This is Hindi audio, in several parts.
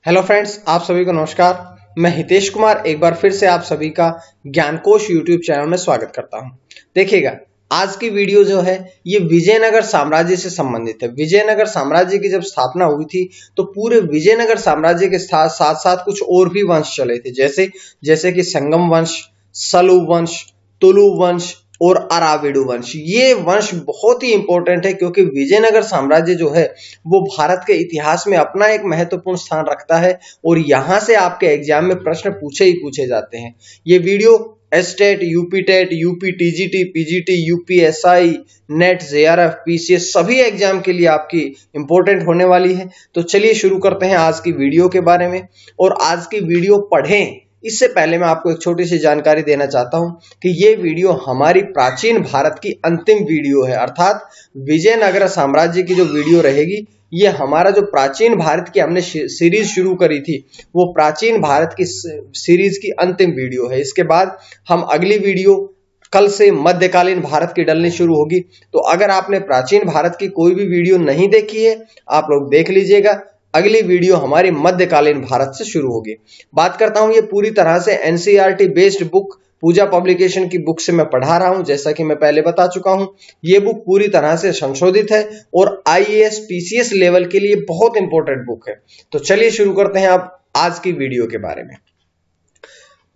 हेलो फ्रेंड्स, आप सभी को नमस्कार। मैं हितेश कुमार एक बार फिर से आप सभी का ज्ञानकोश यूट्यूब चैनल में स्वागत करता हूं। देखिएगा, आज की वीडियो जो है ये विजयनगर साम्राज्य से संबंधित है। विजयनगर साम्राज्य की जब स्थापना हुई थी तो पूरे विजयनगर साम्राज्य के साथ साथ कुछ और भी वंश चले थे, जैसे कि संगम वंश, सलू वंश, तुलु वंश और अराविडु वंश। ये वंश बहुत ही इंपॉर्टेंट है क्योंकि विजयनगर साम्राज्य जो है वो भारत के इतिहास में अपना एक महत्वपूर्ण स्थान रखता है और यहां से आपके एग्जाम में प्रश्न पूछे जाते हैं। ये video STET, UP TET, UP TGT, PGT, UPSI, NET, JRF, PCS सभी एग्जाम के लिए आपकी इंपॉर्टेंट होने वाली है। तो चलिए शुरू करते हैं आज की वीडियो के बारे में। और आज की वीडियो पढ़ें इससे पहले मैं आपको एक छोटी सी जानकारी देना चाहता हूं कि ये वीडियो हमारी प्राचीन भारत की अंतिम वीडियो है, अर्थात विजयनगर साम्राज्य की जो वीडियो रहेगी ये हमारा जो प्राचीन भारत की हमने सीरीज शुरू करी थी वो प्राचीन भारत की सीरीज की अंतिम वीडियो है। इसके बाद हम अगली वीडियो कल से मध्यकालीन भारत की डलनी शुरू होगी। तो अगर आपने प्राचीन भारत की कोई भी वीडियो नहीं देखी है आप लोग देख लीजिएगा। अगली वीडियो हमारी मध्यकालीन भारत से शुरू होगी। बात करता हूं, ये पूरी तरह से एनसीईआरटी बेस्ड बुक पूजा पब्लिकेशन की बुक से मैं पढ़ा रहा हूं। जैसा कि मैं पहले बता चुका हूं, ये बुक पूरी तरह से संशोधित है और आईएएस पीसीएस लेवल के लिए बहुत इंपॉर्टेंट बुक है। तो चलिए शुरू करते हैं आप आज की वीडियो के बारे में।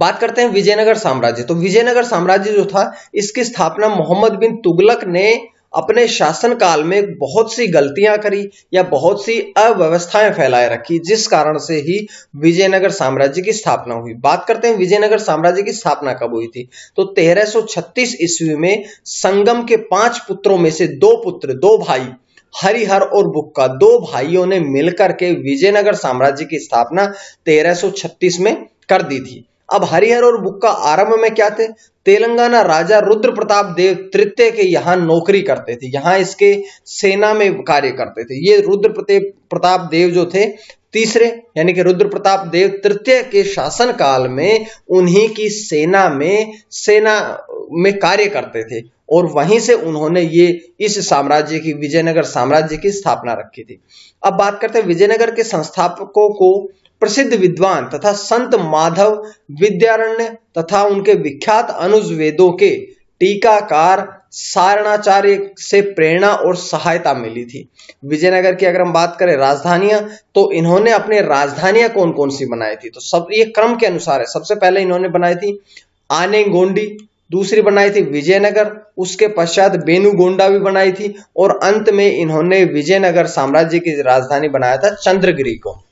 बात करते हैं विजयनगर साम्राज्य। तो विजयनगर साम्राज्य जो था इसकी स्थापना मोहम्मद बिन तुगलक ने अपने शासनकाल में बहुत सी गलतियां करी या बहुत सी अव्यवस्थाएं फैलाए रखी, जिस कारण से ही विजयनगर साम्राज्य की स्थापना हुई। बात करते हैं विजयनगर साम्राज्य की स्थापना कब हुई थी। तो 1336 ईस्वी में संगम के 5 पुत्रों में से 2 पुत्र, 2 भाई हरिहर और बुक्का, 2 भाइयों ने मिलकर के विजयनगर साम्राज्य की स्थापना 1336 में कर दी थी। अब हरिहर और बुक्का आरंभ में क्या थे? तेलंगाना राजा रुद्र प्रताप देव तृतीय के यहाँ नौकरी करते थे, यहाँ इसके सेना में कार्य करते थे। ये रुद्र प्रताप देव जो थे तीसरे, यानी कि रुद्र प्रताप देव तृतीय के शासन काल में उन्हीं की सेना में कार्य करते थे और वहीं से उन्होंने ये इस साम्राज्य की विजयनगर साम्राज्य की स्थापना रखी थी। अब बात करते हैं विजयनगर के संस्थापकों को प्रसिद्ध विद्वान तथा संत माधव विद्यारण्य तथा उनके विख्यात अनुज वेदों के टीकाकार सारणाचार्य से प्रेरणा और सहायता मिली थी। विजयनगर की अगर हम बात करें राजधानियां, तो इन्होंने अपने राजधानियां कौन कौन सी बनाई थी, तो सब ये क्रम के अनुसार है। सबसे पहले इन्होंने बनाई थी आनेगोंडी, दूसरी बनाई थी विजयनगर, उसके पश्चात बेनुगोंडा भी बनाई थी और अंत में इन्होंने विजयनगर साम्राज्य की राजधानी बनाया था चंद्रगिरी को।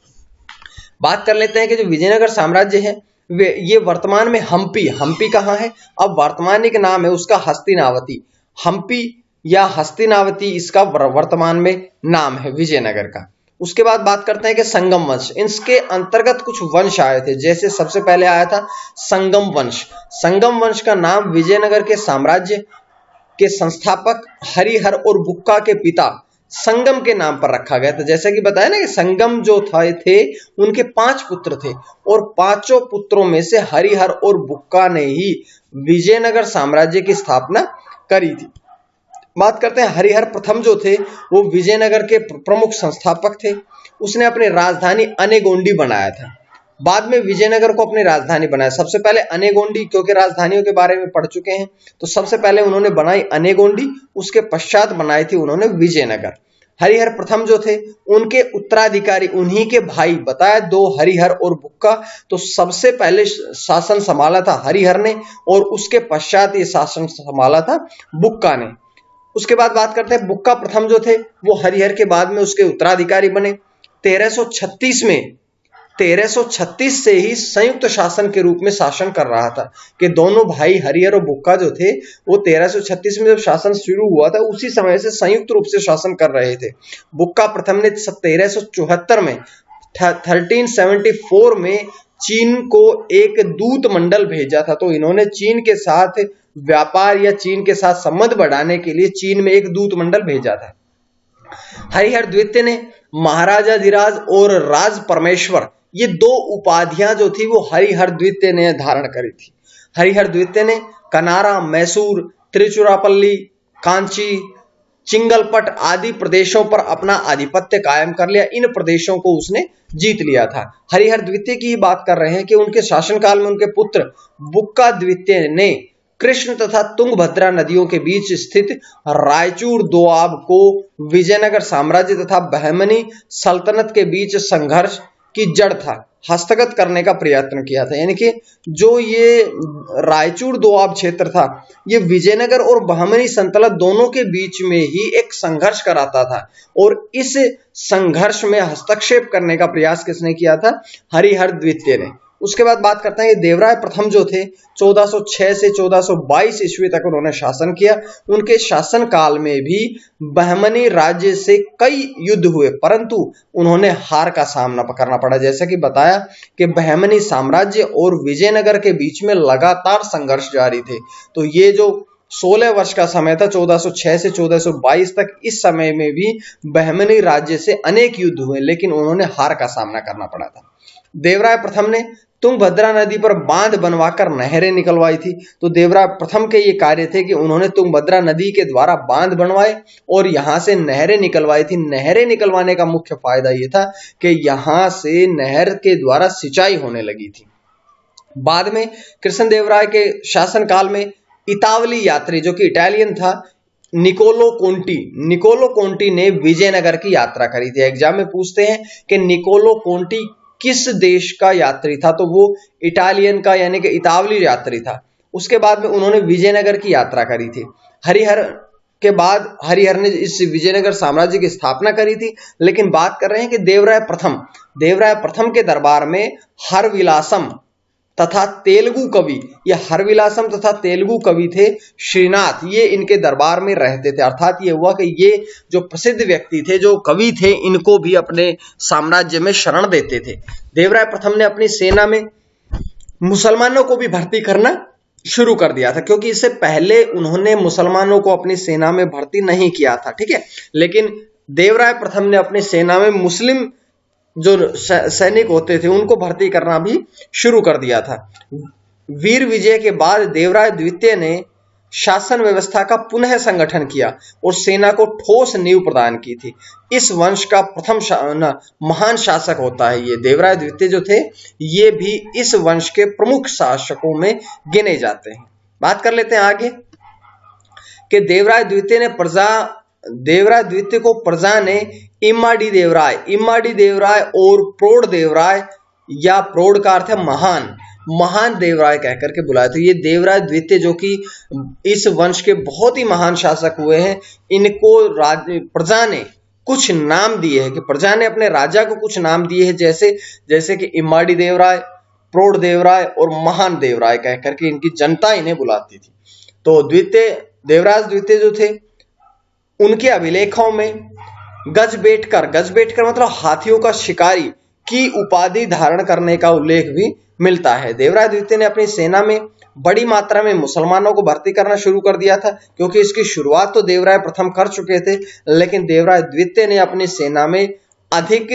बात कर लेते हैं कि जो विजयनगर साम्राज्य है ये वर्तमान में हम्पी कहाँ है? अब वर्तमानिक नाम है उसका हस्तिनावती। हम्पी या हस्तिनावती इसका वर्तमान में नाम है विजयनगर का। उसके बाद बात करते हैं कि संगम वंश, इसके अंतर्गत कुछ वंश आए थे। जैसे सबसे पहले आया था संगम वंश। संगम वंश का नाम विजयनगर के साम्राज्य के संस्थापक हरिहर और बुक्का के पिता संगम के नाम पर रखा गया था। जैसा कि बताया ना कि संगम जो थे उनके 5 पुत्र थे और 5 पुत्रों में से हरिहर और बुक्का ने ही विजयनगर साम्राज्य की स्थापना करी थी। बात करते हैं हरिहर प्रथम जो थे वो विजयनगर के प्रमुख संस्थापक थे। उसने अपनी राजधानी अनेगोंडी बनाया था, बाद में विजयनगर को अपनी राजधानी बनाया। सबसे पहले अनेगोंडी, क्योंकि राजधानियों के बारे में पढ़ चुके हैं, तो सबसे पहले उन्होंने बनाई अनेगोंडी, उसके पश्चात बनाई थी उन्होंने विजयनगर। हरिहर प्रथम जो थे उनके उत्तराधिकारी उन्हीं के भाई बताया 2 हरिहर और बुक्का। तो सबसे पहले शासन संभाला था हरिहर ने और उसके पश्चात ये शासन संभाला था बुक्का ने। उसके बाद बात करते हैं बुक्का प्रथम जो थे वो हरिहर के बाद में उसके उत्तराधिकारी बने। 1336 से ही संयुक्त शासन के रूप में शासन कर रहा था कि दोनों भाई हरिहर और बुक्का जो थे वो 1336 में जब शासन शुरू हुआ था उसी समय से संयुक्त रूप से शासन कर रहे थे। बुक्का प्रथम ने 1374 में 1374 में चीन को एक दूत मंडल भेजा था। तो इन्होंने चीन के साथ व्यापार या चीन के साथ संबंध बढ़ाने के लिए चीन में एक दूत मंडल भेजा था। हरिहर द्वितीय ने महाराजाधिराज और राज परमेश्वर, ये 2 उपाधियां जो थी वो हरिहर द्वितीय ने धारण करी थी। हरिहर द्वितीय ने कनारा, मैसूर, त्रिचुरापल्ली, कांची, चिंगलपट आदि प्रदेशों पर अपना आधिपत्य कायम कर लिया। इन प्रदेशों को उसने जीत लिया था। हरिहर द्वितीय की बात कर रहे हैं कि उनके शासनकाल में उनके पुत्र बुक्का द्वितीय ने कृष्ण तथा तुंगभद्रा नदियों के बीच स्थित रायचूर दोआब को विजयनगर साम्राज्य तथा बहमनी सल्तनत के बीच संघर्ष की जड़ था हस्तगत करने का प्रयत्न किया था। यानी कि जो ये रायचूर दोआब क्षेत्र था, ये विजयनगर और बहमनी सल्तनत दोनों के बीच में ही एक संघर्ष कराता था, और इस संघर्ष में हस्तक्षेप करने का प्रयास किसने किया था? हरिहर द्वितीय ने। उसके बाद बात करते हैं कि देवराय प्रथम जो थे 1406 से 1422 ईस्वी तक उन्होंने शासन किया। उनके शासन काल में भी बहमनी राज्य से कई युद्ध हुए, परंतु उन्होंने हार का सामना करना पड़ा। जैसा कि बताया कि बहमनी साम्राज्य और विजयनगर के बीच में लगातार संघर्ष जारी थे। तो ये जो 16 वर्ष का समय था 1406 से 1422 तक, इस समय में भी बहमनी राज्य से अनेक युद्ध हुए, लेकिन उन्होंने हार का सामना करना पड़ा था। देवराय प्रथम ने तुंगभद्रा नदी पर बांध बनवाकर नहरें निकलवाई थी। तो देवराय प्रथम के ये कार्य थे कि उन्होंने तुंगभद्रा नदी के द्वारा बांध बनवाए और यहां से नहरें निकलवाई थी। नहरें निकलवाने का मुख्य फायदा ये था कि यहां से नहर के द्वारा सिंचाई होने लगी थी। बाद में कृष्णदेवराय के शासनकाल में इतावली यात्री जो कि इटालियन था, निकोलो कोंटी ने विजयनगर की यात्रा करी थी। एग्जाम में पूछते हैं कि निकोलो कोंटी किस देश का यात्री था, तो वो इटालियन का यानी कि इतावली यात्री था। उसके बाद में उन्होंने विजयनगर की यात्रा करी थी। हरिहर के बाद हरिहर ने इस विजयनगर साम्राज्य की स्थापना करी थी। लेकिन बात कर रहे हैं कि देवराय प्रथम के दरबार में हरविलासम तथा तेलुगु कवि, ये हरविलासम तथा तेलुगु कवि थे श्रीनाथ, ये इनके दरबार में रहते थे। अर्थात ये हुआ कि ये जो प्रसिद्ध व्यक्ति थे, जो कवि थे, इनको भी अपने साम्राज्य में शरण देते थे। देवराय प्रथम ने अपनी सेना में मुसलमानों को भी भर्ती करना शुरू कर दिया था, क्योंकि इससे पहले उन्होंने मुसलमानों को अपनी सेना में भर्ती नहीं किया था। ठीक है, लेकिन देवराय प्रथम ने अपनी सेना में मुस्लिम जो सैनिक होते थे उनको भर्ती करना भी शुरू कर दिया था। वीर विजय के बाद देवराय द्वितीय ने शासन व्यवस्था का पुनः संगठन किया और सेना को ठोस नींव प्रदान की थी। इस वंश का प्रथम महान शासक होता है ये देवराय द्वितीय जो थे, ये भी इस वंश के प्रमुख शासकों में गिने जाते हैं। बात कर लेते हैं आगे कि देवराय द्वितीय को प्रजा ने इम्माडी देवराय और प्रोढ़ देवराय, या प्रोढ़ का अर्थ है महान देवराय कहकर के बुलाया। तो ये देवराय द्वितीय जो कि इस वंश के बहुत ही महान शासक हुए हैं, इनको प्रजा ने कुछ नाम दिए हैं, कि प्रजा ने अपने राजा को कुछ नाम दिए हैं, जैसे कि इम्माडी देवराय, प्रोढ़ देवराय और महान देवराय कहकर के इनकी जनता इन्हें बुलाती थी। तो देवराज द्वितीय जो थे, उनके अभिलेखों में गजबेटकर मतलब हाथियों का शिकारी की उपाधि धारण करने का उल्लेख भी मिलता है। देवराय द्वितीय ने अपनी सेना में बड़ी मात्रा में मुसलमानों को भर्ती करना शुरू कर दिया था, क्योंकि इसकी शुरुआत तो देवराय प्रथम कर चुके थे, लेकिन देवराय द्वितीय ने अपनी सेना में अधिक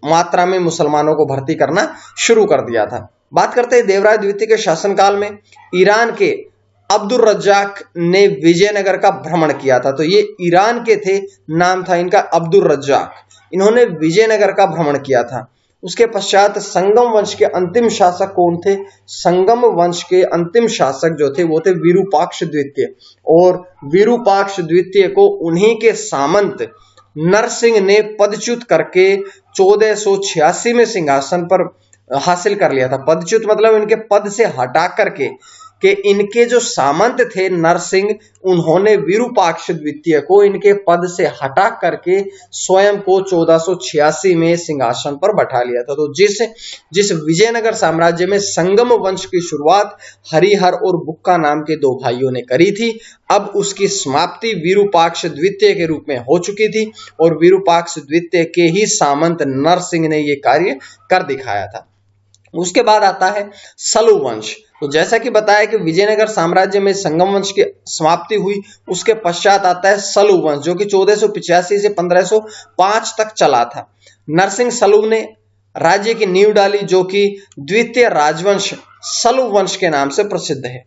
मात्रा में मुसलमानों को भर्ती करना शुरू कर दिया था। बात करते हैं देवराय द्वितीय के शासनकाल में ईरान के अब्दुल रज्जाक ने विजयनगर का भ्रमण किया था। तो ये ईरान के थे, नाम था इनका अब्दुल रज्जाक, इन्होंने विजयनगर का भ्रमण किया था। उसके पश्चात संगम वंश के अंतिम शासक कौन थे? संगम वंश के अंतिम शासक जो थे वो थे विरूपाक्ष द्वितीय, और विरूपाक्ष द्वितीय को उन्हीं के सामंत नरसिंह ने पदच्युत करके 1486 में सिंहासन पर हासिल कर लिया था। पदच्युत मतलब इनके पद से हटा करके, कि इनके जो सामंत थे नरसिंह, उन्होंने विरूपाक्ष द्वितीय को इनके पद से हटा करके स्वयं को 1486 में सिंहासन पर बैठा लिया था। तो जिस विजयनगर साम्राज्य में संगम वंश की शुरुआत हरिहर और बुक्का नाम के दो भाइयों ने करी थी, अब उसकी समाप्ति विरूपाक्ष द्वितीय के रूप में हो चुकी थी, और विरूपाक्ष द्वितीय के ही सामंत नरसिंह ने यह कार्य कर दिखाया था। उसके बाद आता है सलू वंश। तो जैसा कि बताया कि विजयनगर साम्राज्य में संगम वंश की समाप्ति हुई, उसके पश्चात आता है सलू वंश, जो कि 1485 से 1505 तक चला था। नरसिंह सलू ने राज्य की नींव डाली, जो कि द्वितीय राजवंश सलू वंश के नाम से प्रसिद्ध है।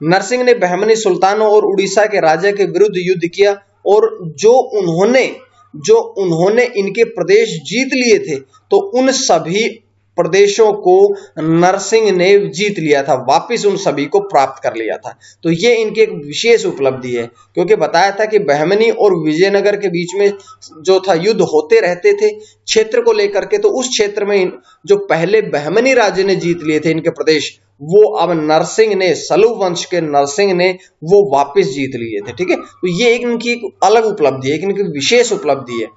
नरसिंह ने बहमनी सुल्तानों और उड़ीसा के राजा के विरुद्ध युद्ध किया और जो उन्होंने इनके प्रदेश जीत लिए थे, तो उन सभी प्रदेशों को नरसिंह ने जीत लिया था, वापस उन सभी को प्राप्त कर लिया था। तो ये इनकी एक विशेष उपलब्धि है, क्योंकि बताया था कि बहमनी और विजयनगर के बीच में जो था युद्ध होते रहते थे क्षेत्र को लेकर के। तो उस क्षेत्र में जो पहले बहमनी राजे ने जीत लिए थे इनके प्रदेश, वो अब नरसिंह ने, सलू वंश के नरसिंह ने वो वापस जीत लिए थे। ठीक है, तो ये इनकी एक अलग उपलब्धि है, इनकी विशेष उपलब्धि है।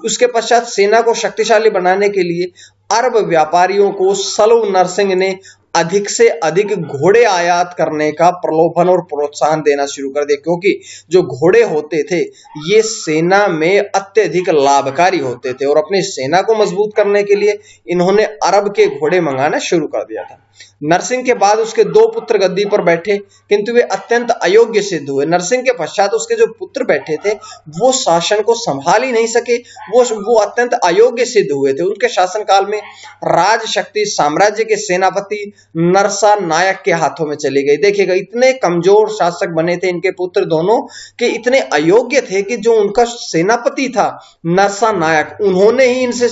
उसके पश्चात सेना को शक्तिशाली बनाने के लिए अरब व्यापारियों को सलू नरसिंह ने अधिक से अधिक घोड़े आयात करने का प्रलोभन और प्रोत्साहन देना शुरू कर दिया, क्योंकि जो घोड़े होते थे ये सेना में अत्यधिक लाभकारी होते थे, और अपनी सेना को मजबूत करने के लिए इन्होंने अरब के घोड़े मंगाना शुरू कर दिया था। नरसिंह के बाद उसके 2 पुत्र गद्दी पर बैठे, किंतु वे अत्यंत अयोग्य सिद्ध हुए। नरसिंह के पश्चात उसके जो पुत्र बैठे थे वो शासन को संभाल ही नहीं सके, वो अत्यंत अयोग्य सिद्ध हुए थे। उनके शासनकाल में राज शक्ति साम्राज्य के सेनापति नरसा नायक के हाथों में चली गई। देखिएगा, इतने कमजोर शासक बने थे इनके पुत्र दोनों के, इतने अयोग्य थे कि जो उनका सेनापति था नरसा नायक, उन्होंने ही इनसे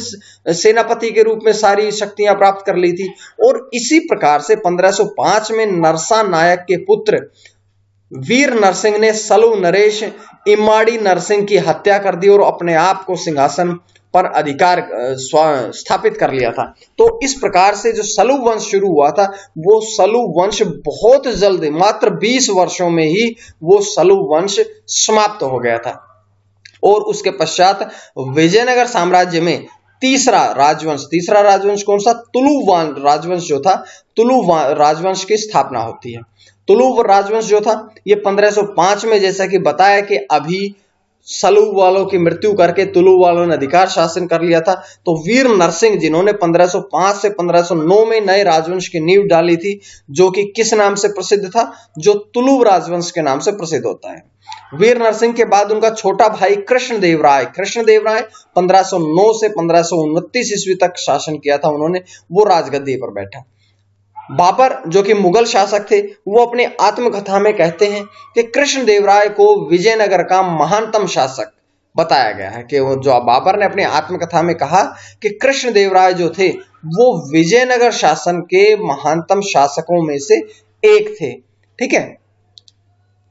सेनापति के रूप में सारी शक्तियां प्राप्त कर ली थी। और इसी प्रकार से 1505 में नरसा नायक के पुत्र वीर नरसिंह ने सलू नरेश इमाड़ी नरसिंह की हत्या कर दी और अपने आप को सिंहासन पर अधिकार स्थापित कर लिया था। तो इस प्रकार से जो सलू वंश शुरू हुआ था, वो सलू वंश बहुत जल्द, मात्र 20 वर्षों में ही वो सलू वंश समाप्त हो गया था। और उसके पश्चात विजयनगर साम्राज्य में तीसरा राजवंश कौन सा? तुलु राजवंश जो था, तुलु राजवंश की स्थापना होती है। तुलु राजवंश जो था ये 1505 में, जैसा कि बताया कि अभी सलू वालों की मृत्यु करके तुलु वालों ने अधिकार शासन कर लिया था। तो वीर नरसिंह जिन्होंने 1505 से 1509 में नए राजवंश की नींव डाली थी, जो कि किस नाम से प्रसिद्ध था? जो तुलु राजवंश के नाम से प्रसिद्ध होता है। वीर नरसिंह के बाद उनका छोटा भाई कृष्णदेव राय 1509 से 1529 ईस्वी तक शासन किया था उन्होंने, वो राजगद्दी पर बैठा। बाबर जो कि मुगल शासक थे, वो अपने आत्मकथा में कहते हैं कि कृष्णदेव राय को विजयनगर का महानतम शासक बताया गया है। कि वो जो बाबर ने अपनी आत्मकथा में कहा कि कृष्णदेव राय जो थे वो विजयनगर शासन के महानतम शासकों में से एक थे। ठीक है,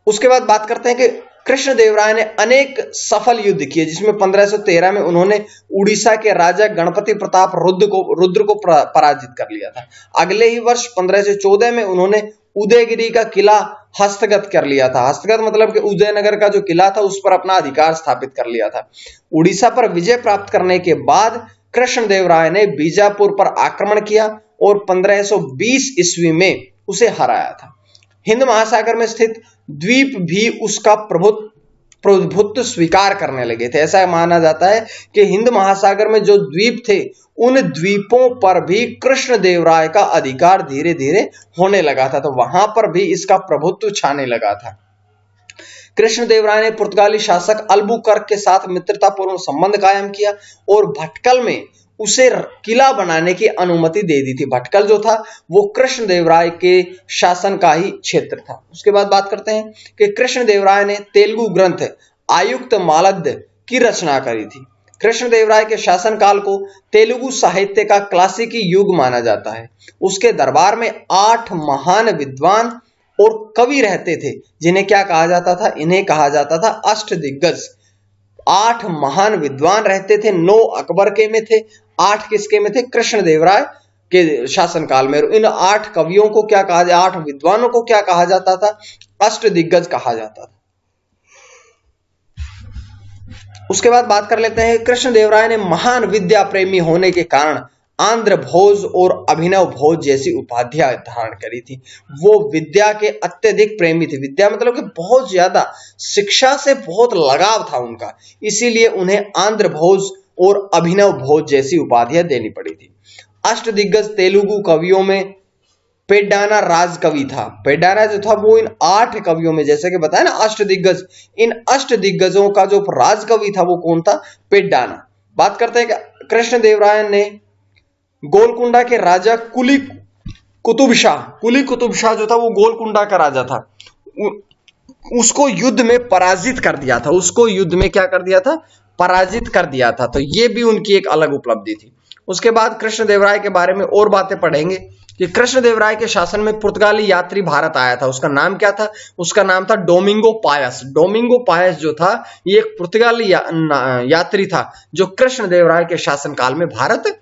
उसके बाद बात करते हैं कि कृष्णदेव राय ने अनेक सफल युद्ध किए, जिसमें 1513 में उन्होंने उड़ीसा के राजा गणपति प्रताप रुद्र को पराजित कर लिया था। अगले ही वर्ष 1514 में उन्होंने उदयगिरी का किला हस्तगत कर लिया था। हस्तगत मतलब कि उदयनगर का जो किला था उस पर अपना अधिकार स्थापित कर लिया था। उड़ीसा पर विजय प्राप्त करने के बाद कृष्णदेव राय ने बीजापुर पर आक्रमण किया और 1520 ईस्वी में उसे हराया था। हिंद महासागर में स्थित द्वीप भी उसका प्रभुत्व स्वीकार करने लगे थे। ऐसा माना जाता है कि हिंद महासागर में जो द्वीप थे, उन द्वीपों पर भी कृष्णदेव राय का अधिकार धीरे धीरे होने लगा था, तो वहां पर भी इसका प्रभुत्व छाने लगा था। कृष्णदेव राय ने पुर्तगाली शासक अल्बुकर्क के साथ मित्रतापूर्ण संबंध कायम किया और भटकल में उसे किला बनाने की अनुमति दे दी थी। भटकल जो था वो कृष्णदेव राय के शासन का ही क्षेत्र था। उसके बाद बात करते हैं कि कृष्णदेव राय ने तेलुगु ग्रंथ आयुक्त मालद की रचना करी थी। कृष्णदेव राय के शासनकाल को तेलुगु साहित्य का क्लासिकी युग माना जाता है। उसके दरबार में 8 महान विद्वान और कवि रहते थे, जिन्हें क्या कहा जाता था? इन्हें कहा जाता था अष्टदिग्गज। 8 महान विद्वान रहते थे, 9 अकबर के में थे, 8 किसके में थे? कृष्णदेव राय के शासनकाल में। इन 8 कवियों को क्या कहा जाता? 8 विद्वानों को क्या कहा जाता था? अष्टदिग्गज कहा जाता था। उसके बाद बात कर लेते हैं, कृष्णदेव राय ने महान विद्या प्रेमी होने के कारण आंध्र भोज और अभिनव भोज जैसी उपाधियां धारण करी थी। वो विद्या के अत्यधिक प्रेमी थे। विद्या मतलब कि बहुत ज्यादा, शिक्षा से बहुत लगाव था उनका, इसीलिए उन्हें आंध्र भोज और अभिनव भोज जैसी उपाधियां देनी पड़ी थी। अष्टदिग्गज तेलुगु कवियों में पेड्डाना राजकवि था। पेड्डाना जो था वो इन 8 कवियों में, जैसे कि बताया ना अष्टदिग्गज, इन अष्टदिग्गजों का जो राजकवि था वो कौन था? पेड्डाना। बात करते हैं कि कृष्णदेव राय ने गोलकुंडा के राजा कुली कुतुब शाह जो था वो गोलकुंडा का राजा था, उसको युद्ध में पराजित कर दिया था, उसको युद्ध में क्या कर दिया था, पराजित कर दिया था। तो ये भी उनकी एक अलग उपलब्धि थी। उसके बाद कृष्णदेवराय के बारे में और बातें पढ़ेंगे कि कृष्णदेवराय के शासन में पुर्तगाली यात्री भारत आया था। उसका नाम क्या था, उसका नाम था डोमिंगो पायस। डोमिंगो पायस जो था ये एक पुर्तगाली यात्री था जो कृष्णदेवराय के शासनकाल में भारत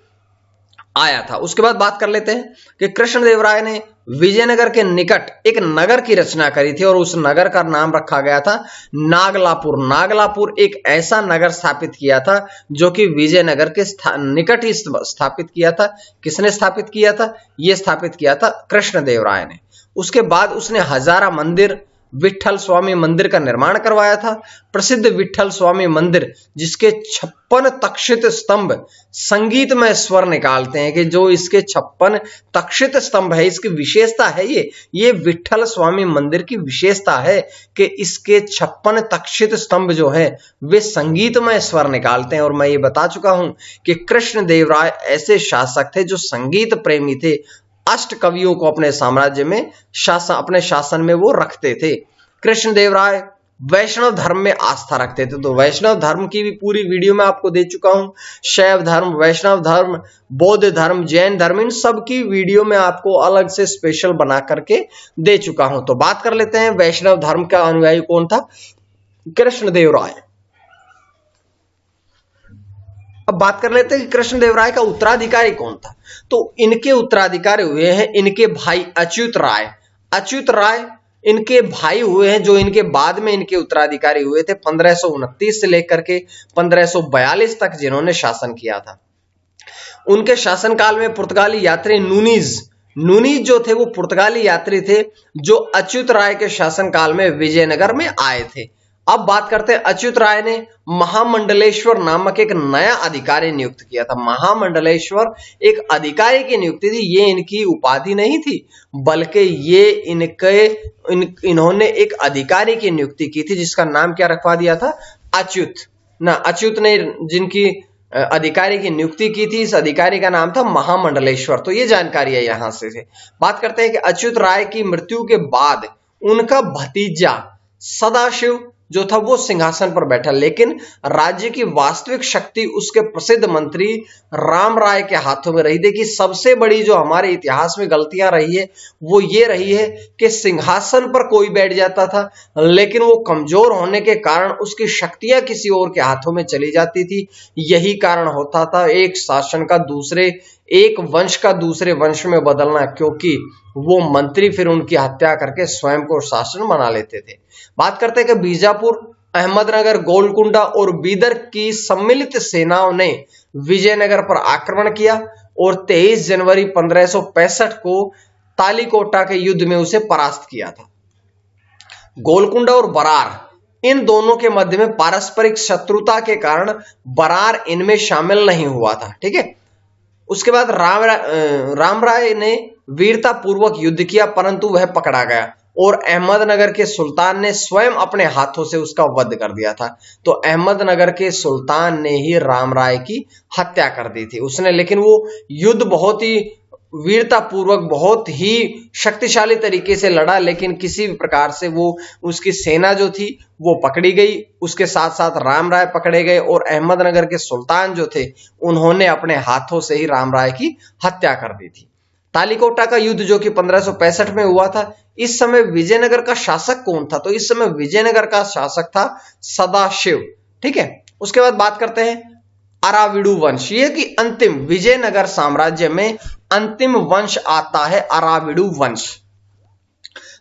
आया था। उसके बाद बात कर लेते हैं कि कृष्णदेवराय ने विजयनगर के निकट एक नगर की रचना करी थी और उस नगर का नाम रखा गया था नागलापुर। नागलापुर एक ऐसा नगर स्थापित किया था जो कि विजयनगर के निकट ही स्थापित किया था। किसने स्थापित किया था, यह स्थापित किया था कृष्णदेवराय ने। उसके बाद उसने हजारा मंदिर, विठल स्वामी मंदिर का निर्माण करवाया था। प्रसिद्ध विठल स्वामी मंदिर जिसके 56 तक्षित स्तंभ संगीतमय स्वर निकालते हैं, कि जो इसके 56 तक्षित स्तंभ है, इसकी विशेषता है ये विठल स्वामी मंदिर की विशेषता है कि इसके 56 तक्षित स्तंभ जो है वे संगीतमय स्वर निकालते हैं। और मैं ये बता चुका हूं कि कृष्णदेवराय ऐसे शासक थे जो संगीत प्रेमी थे। अष्ट कवियों को अपने साम्राज्य में अपने शासन में वो रखते थे। कृष्णदेवराय वैष्णव धर्म में आस्था रखते थे। तो वैष्णव धर्म की भी पूरी वीडियो में आपको दे चुका हूं। शैव धर्म, वैष्णव धर्म, बौद्ध धर्म, जैन धर्म, इन सब की वीडियो में आपको अलग से स्पेशल बना करके दे चुका हूं। तो बात कर लेते हैं वैष्णव धर्म का अनुयायी कौन था, कृष्णदेवराय। अब बात कर लेते हैं कि कृष्णदेवराय का उत्तराधिकारी कौन था। तो इनके उत्तराधिकारी हुए हैं इनके भाई अच्युत राय। अच्युत राय इनके भाई हुए हैं जो इनके बाद में इनके उत्तराधिकारी हुए थे 1529 से लेकर के 1542 तक, जिन्होंने शासन किया था। उनके शासनकाल में पुर्तगाली यात्री नूनीज जो थे वो पुर्तगाली यात्री थे जो अच्युत राय के शासनकाल में विजयनगर में आए थे। अब बात करते हैं, अच्युत राय ने महामंडलेश्वर नामक एक नया अधिकारी नियुक्त किया था। महामंडलेश्वर एक अधिकारी की नियुक्ति थी, ये इनकी उपाधि नहीं थी, बल्कि ये इन्होंने एक अधिकारी की नियुक्ति की थी जिसका नाम क्या रखवा दिया था, अच्युत ने जिनकी अधिकारी की नियुक्ति की थी, इस अधिकारी का नाम था महामंडलेश्वर। तो ये जानकारी है यहां से। बात करते हैं कि अच्युत राय की मृत्यु के बाद उनका भतीजा सदाशिव जो था वो सिंहासन पर बैठा, लेकिन राज्य की वास्तविक शक्ति उसके प्रसिद्ध मंत्री राम राय के हाथों में रही। देखिए, सबसे बड़ी जो हमारे इतिहास में गलतियां रही है वो ये रही है कि सिंहासन पर कोई बैठ जाता था, लेकिन वो कमजोर होने के कारण उसकी शक्तियां किसी और के हाथों में चली जाती थी। यही कारण होता था एक वंश का दूसरे वंश में बदलना, क्योंकि वो मंत्री फिर उनकी हत्या करके स्वयं को शासन बना लेते थे। बात करते हैं कि बीजापुर, अहमदनगर, गोलकुंडा और बीदर की सम्मिलित सेनाओं ने विजयनगर पर आक्रमण किया और 23 जनवरी 1565 को तालीकोटा के युद्ध में उसे परास्त किया था। गोलकुंडा और बरार, इन दोनों के मध्य में पारस्परिक शत्रुता के कारण बरार इनमें शामिल नहीं हुआ था। ठीक है। उसके बाद राम राय ने वीरता पूर्वक युद्ध किया, परंतु वह पकड़ा गया और अहमदनगर के सुल्तान ने स्वयं अपने हाथों से उसका वध कर दिया था। तो अहमदनगर के सुल्तान ने ही राम राय की हत्या कर दी थी उसने, लेकिन वो युद्ध बहुत ही वीरता पूर्वक, बहुत ही शक्तिशाली तरीके से लड़ा, लेकिन किसी भी प्रकार से वो उसकी सेना जो थी वो पकड़ी गई। उसके साथ साथ राम राय पकड़े गए और अहमदनगर के सुल्तान जो थे उन्होंने अपने हाथों से ही राम राय की हत्या कर दी थी। तालीकोटा का युद्ध जो कि 1565 में हुआ था, इस समय विजयनगर का शासक कौन था, तो इस समय विजयनगर का शासक था सदाशिव। ठीक है। उसके बाद बात करते हैं अराविडु वंश, ये कि अंतिम विजयनगर साम्राज्य में अंतिम वंश आता है अराविडु वंश।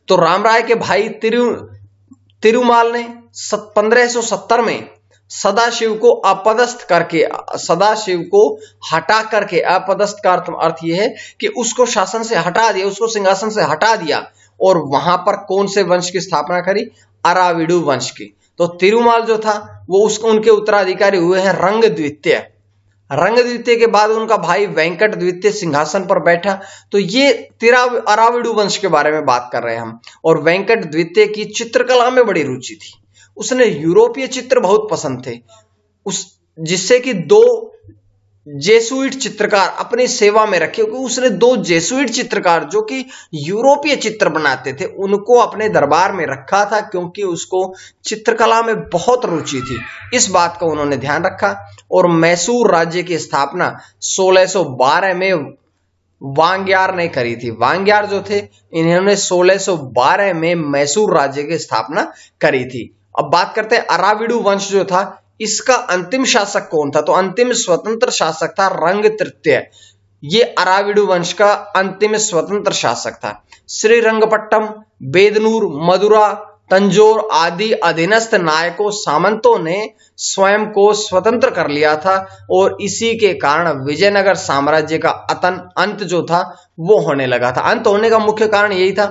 तो राम राय के भाई तिरुमाल ने 1570 में सदाशिव को हटा करके, अपदस्थ का अर्थ यह है कि उसको शासन से हटा दिया, उसको सिंहासन से हटा दिया और वहां पर कौन से वंश की स्थापना करी, अराविडु वंश की। तो तिरुमाल जो था वो उनके उत्तराधिकारी हुए हैं रंग द्वितीय। रंग द्वितीय के बाद उनका भाई वेंकट द्वितीय सिंहासन पर बैठा। तो ये अराविडु वंश के बारे में बात कर रहे हैं हम। और वेंकट द्वितीय की चित्रकला में बड़ी रुचि थी, उसने यूरोपीय चित्र बहुत पसंद थे, जिससे कि दो जेसुइट चित्रकार अपनी सेवा में रखे, क्योंकि उसने 2 जेसुइट चित्रकार जो कि यूरोपीय चित्र बनाते थे उनको अपने दरबार में रखा था, क्योंकि उसको चित्रकला में बहुत रुचि थी। इस बात को उन्होंने ध्यान रखा और मैसूर राज्य की स्थापना 1612 में वांग्यार ने करी थी। वांग्यार जो थे इन्होंने 1612 में मैसूर राज्य की स्थापना करी थी। अब बात करते हैं अराविडु वंश जो था, इसका अंतिम शासक कौन था? तो अंतिम स्वतंत्र शासक था रंग तृतीय। ये अराविडु वंश का अंतिम स्वतंत्र शासक था। श्रीरंगपट्टम, बेदनूर, मदुरा, तंजौर आदि अधीनस्थ नायकों सामंतों ने स्वयं को स्वतंत्र कर लिया था और इसी के कारण विजयनगर साम्राज्य का अंत जो था वो होने लगा था। अंत होने का मुख्य कारण यही था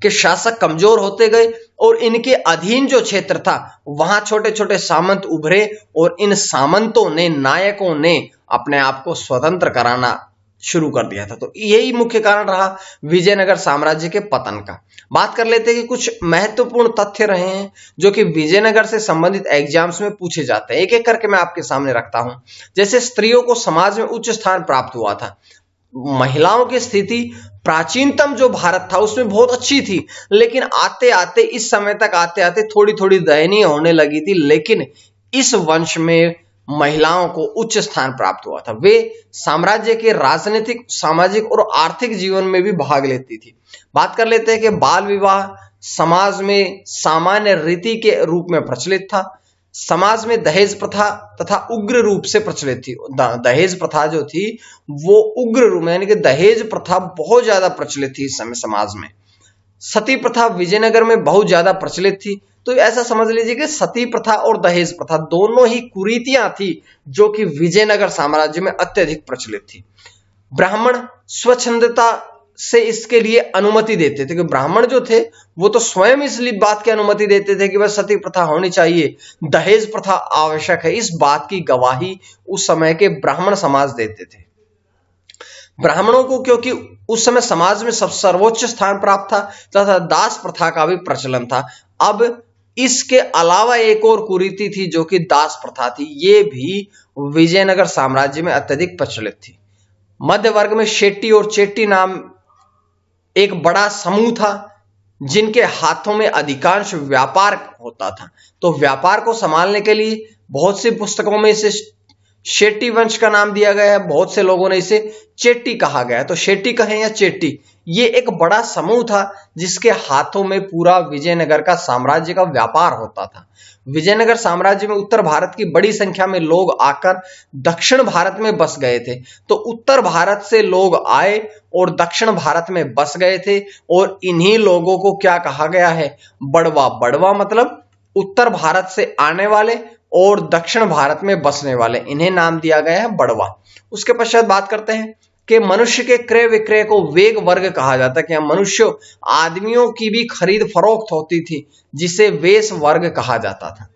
कि शासक कमजोर होते गए और इनके अधीन जो क्षेत्र था वहां छोटे छोटे सामंत उभरे और इन सामंतों ने, नायकों ने अपने आप को स्वतंत्र कराना शुरू कर दिया था। तो यही मुख्य कारण रहा विजयनगर साम्राज्य के पतन का। बात कर लेते हैं कि कुछ महत्वपूर्ण तथ्य रहे हैं जो कि विजयनगर से संबंधित एग्जाम्स में पूछे जाते हैं। एक एक करके मैं आपके सामने रखता हूं। जैसे स्त्रियों को समाज में उच्च स्थान प्राप्त हुआ था। महिलाओं की स्थिति प्राचीनतम जो भारत था उसमें बहुत अच्छी थी, लेकिन आते आते इस समय तक आते आते थोड़ी थोड़ी दयनीय होने लगी थी। लेकिन इस वंश में महिलाओं को उच्च स्थान प्राप्त हुआ था। वे साम्राज्य के राजनीतिक, सामाजिक और आर्थिक जीवन में भी भाग लेती थी। बात कर लेते हैं कि बाल विवाह समाज में सामान्य रीति के रूप में प्रचलित था। समाज में दहेज प्रथा तथा उग्र रूप से प्रचलित थी। दहेज प्रथा जो थी वो उग्र रूप में, यानी कि दहेज प्रथा बहुत ज्यादा प्रचलित थी इस समय समाज में। सती प्रथा विजयनगर में बहुत ज्यादा प्रचलित थी। तो ऐसा समझ लीजिए कि सती प्रथा और दहेज प्रथा दोनों ही कुरीतियां थी जो कि विजयनगर साम्राज्य में अत्यधिक प्रचलित थी। ब्राह्मण स्वच्छंदता से इसके लिए अनुमति देते थे कि ब्राह्मण जो थे वो तो स्वयं इस बात की अनुमति देते थे कि बस सती प्रथा होनी चाहिए, दहेज प्रथा आवश्यक है। इस बात की गवाही उस समय के ब्राह्मण समाज देते थे। ब्राह्मणों को क्योंकि उस समय समाज में सब सर्वोच्च स्थान प्राप्त था तथा दास प्रथा का भी प्रचलन था। अब इसके अलावा एक और कुरीति थी जो कि दास प्रथा थी। ये भी विजयनगर साम्राज्य में अत्यधिक प्रचलित थी। मध्य वर्ग में शेट्टी और चेट्टी नाम एक बड़ा समूह था जिनके हाथों में अधिकांश व्यापार होता था। तो व्यापार को संभालने के लिए बहुत सी पुस्तकों में इसे शेट्टी वंश का नाम दिया गया है, बहुत से लोगों ने इसे चेट्टी कहा गया है। तो शेट्टी कहें या चेट्टी, ये एक बड़ा समूह था जिसके हाथों में पूरा विजयनगर का साम्राज्य का व्यापार होता था। विजयनगर साम्राज्य में उत्तर भारत की बड़ी संख्या में लोग आकर दक्षिण भारत में बस गए थे। तो उत्तर भारत से लोग आए और दक्षिण भारत में बस गए थे और इन्हीं लोगों को क्या कहा गया है? बड़वा। बड़वा मतलब उत्तर भारत से आने वाले और दक्षिण भारत में बसने वाले, इन्हें नाम दिया गया है बड़वा। उसके पश्चात बात करते हैं कि मनुष्य के क्रय विक्रय को वेग वर्ग कहा जाता है कि मनुष्य, आदमियों की भी खरीद फरोख्त होती थी जिसे वेश वर्ग कहा जाता था।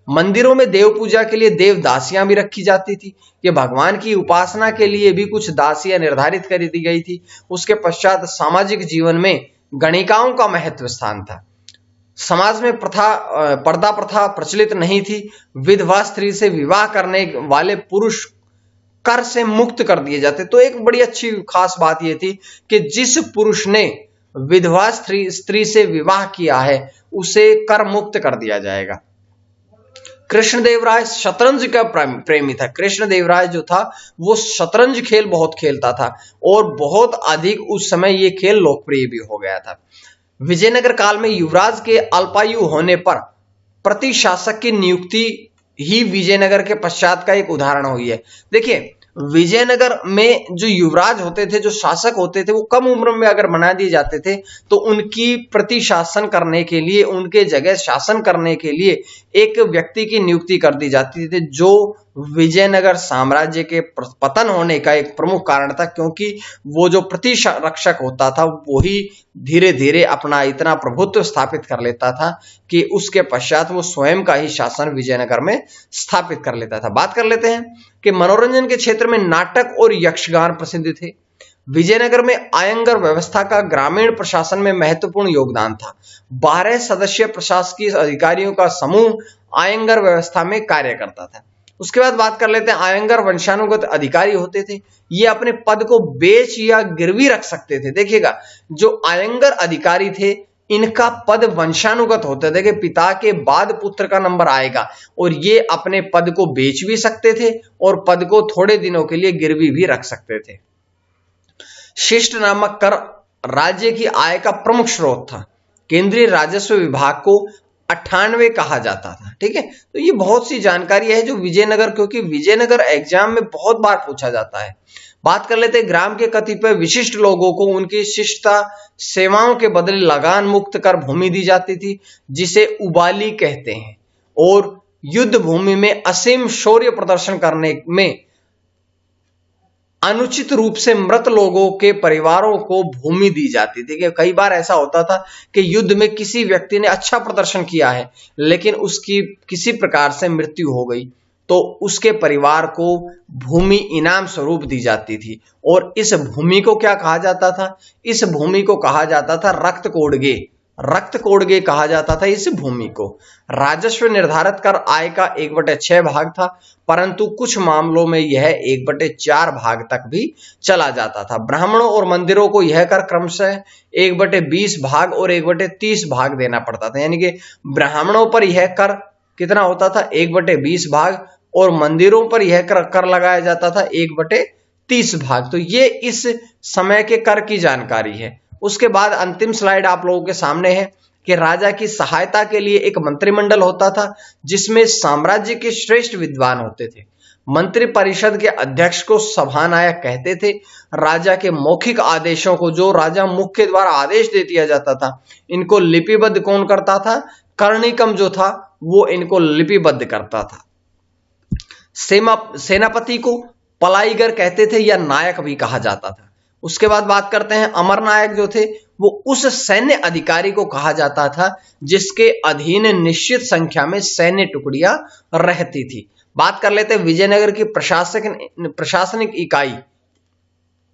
मंदिरों में देव पूजा के लिए देव दासियां भी रखी जाती थी। ये भगवान की उपासना के लिए भी कुछ दासियां निर्धारित कर दी गई थी। उसके पश्चात सामाजिक जीवन में गणिकाओं का महत्व स्थान था। समाज में पर्दा प्रथा प्रचलित नहीं थी। विधवा स्त्री से विवाह करने वाले पुरुष कर से मुक्त कर दिए जाते। तो एक बड़ी अच्छी खास बात यह थी कि जिस पुरुष ने विधवा स्त्री से विवाह किया है उसे कर मुक्त कर दिया जाएगा। कृष्णदेवराय शतरंज का प्रेमी था। कृष्णदेवराय जो था वो शतरंज खेल बहुत खेलता था और बहुत अधिक उस समय ये खेल लोकप्रिय भी हो गया था। विजयनगर काल में युवराज के अल्पायु होने पर प्रतिशासक की नियुक्ति ही विजयनगर के पश्चात का एक उदाहरण हुई है। देखिए, विजयनगर में जो युवराज होते थे, जो शासक होते थे, वो कम उम्र में अगर बना दिए जाते थे तो उनकी प्रतिशासन करने के लिए, उनके जगह शासन करने के लिए एक व्यक्ति की नियुक्ति कर दी जाती थी, जो विजयनगर साम्राज्य के पतन होने का एक प्रमुख कारण था। क्योंकि वो जो प्रतिरक्षक होता था वो ही धीरे धीरे अपना इतना प्रभुत्व स्थापित कर लेता था कि उसके पश्चात वो स्वयं का ही शासन विजयनगर में स्थापित कर लेता था। बात कर लेते हैं कि मनोरंजन के क्षेत्र में नाटक और यक्षगान प्रसिद्ध थे। विजयनगर में आयंगर व्यवस्था का ग्रामीण प्रशासन में महत्वपूर्ण योगदान था। 12 सदस्यीय प्रशासकीय अधिकारियों का समूह आयंगर व्यवस्था में कार्य करता था। उसके बाद बात कर लेते हैं आयंगर वंशानुगत अधिकारी होते थे, ये अपने पद को बेच या गिरवी रख सकते थे। देखिएगा, जो आयंगर अधिकारी थे इनका पद वंशानुगत होते थे कि पिता के बाद पुत्र का नंबर आएगा, और ये अपने पद को बेच भी सकते थे और पद को थोड़े दिनों के लिए गिरवी भी रख सकते थे। शिष्ट नामक कर राज्य की आय का प्रमुख स्रोत था। केंद्रीय राजस्व विभाग को 98 कहा जाता था। ठीक है, तो ये बहुत सी जानकारी है जो विजयनगर, क्योंकि विजयनगर एग्जाम में बहुत बार पूछा जाता है। बात कर लेते हैं ग्राम के कतिपय विशिष्ट लोगों को उनकी शिष्टता सेवाओं के बदले लगान मुक्त कर भूमि दी जाती थी, जिसे उबाली कहते हैं, और युद्ध भूमि में असीम शौर्य प्रदर्शन करने में अनुचित रूप से मृत लोगों के परिवारों को भूमि दी जाती थी। कि कई बार ऐसा होता था कि युद्ध में किसी व्यक्ति ने अच्छा प्रदर्शन किया है लेकिन उसकी किसी प्रकार से मृत्यु हो गई, तो उसके परिवार को भूमि इनाम स्वरूप दी जाती थी, और इस भूमि को क्या कहा जाता था? इस भूमि को कहा जाता था रक्त कोडगे। रक्त कोडगे कहा जाता था इस भूमि को। राजस्व निर्धारित कर आय का 1/6 भाग था, परंतु कुछ मामलों में यह 1/4 भाग तक भी चला जाता था। ब्राह्मणों और मंदिरों को यह कर क्रमशः 1/20 भाग और 1/30 भाग देना पड़ता था। यानी कि ब्राह्मणों पर यह कर कितना होता था? 1/20 भाग, और मंदिरों पर यह कर लगाया जाता था 1/30 भाग। तो ये इस समय के कर की जानकारी है। उसके बाद अंतिम स्लाइड आप लोगों के सामने है कि राजा की सहायता के लिए एक मंत्रिमंडल होता था, जिसमें साम्राज्य के श्रेष्ठ विद्वान होते थे। मंत्रि परिषद के अध्यक्ष को सभानायक कहते थे। राजा के मौखिक आदेशों को, जो राजा मुख के द्वारा आदेश दे दिया जाता था, इनको लिपिबद्ध कौन करता था? कर्णिकम जो था वो इनको लिपिबद्ध करता था। सेनापति को पलाईगर कहते थे या नायक भी कहा जाता था। उसके बाद बात करते हैं अमरनायक जो थे, वो उस सैन्य अधिकारी को कहा जाता था जिसके अधीन निश्चित संख्या में सैन्य टुकड़ियां रहती थी। बात कर लेते हैं विजयनगर की प्रशासनिक इकाई।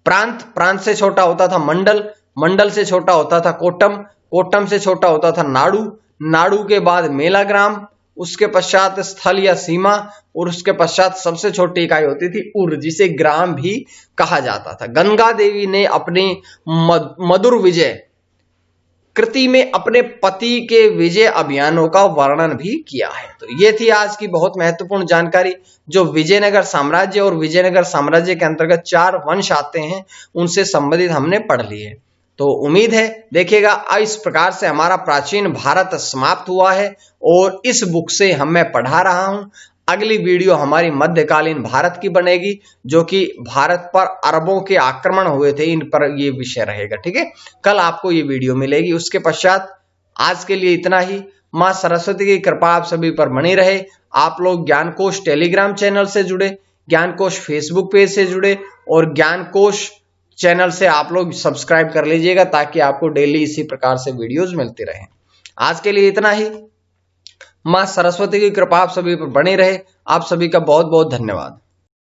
प्रांत से छोटा होता था मंडल से छोटा होता था कोट्टम से छोटा होता था नाडु के बाद मेलाग्राम, उसके पश्चात स्थल या सीमा, और उसके पश्चात सबसे छोटी इकाई होती थी उर, जिसे ग्राम भी कहा जाता था। गंगा देवी ने अपनी मधुर विजय कृति में अपने पति के विजय अभियानों का वर्णन भी किया है। तो ये थी आज की बहुत महत्वपूर्ण जानकारी जो विजयनगर साम्राज्य और विजयनगर साम्राज्य के अंतर्गत 4 वंश आते हैं उनसे संबंधित हमने पढ़ ली है। तो उम्मीद है देखिएगा इस प्रकार से हमारा प्राचीन भारत समाप्त हुआ है, और इस बुक से मैं पढ़ा रहा हूं। अगली वीडियो हमारी मध्यकालीन भारत की बनेगी, जो कि भारत पर अरबों के आक्रमण हुए थे, इन पर ये विषय रहेगा। ठीक है, कल आपको ये वीडियो मिलेगी। उसके पश्चात आज के लिए इतना ही। मां सरस्वती की कृपा आप सभी पर बनी रहे। आप लोग ज्ञानकोश टेलीग्राम चैनल से जुड़े, ज्ञानकोश फेसबुक पेज से जुड़े, और ज्ञानकोश चैनल से आप लोग सब्सक्राइब कर लीजिएगा, ताकि आपको डेली इसी प्रकार से वीडियोस मिलती रहे। आज के लिए इतना ही। मां सरस्वती की कृपा आप सभी पर बनी रहे। आप सभी का बहुत बहुत धन्यवाद।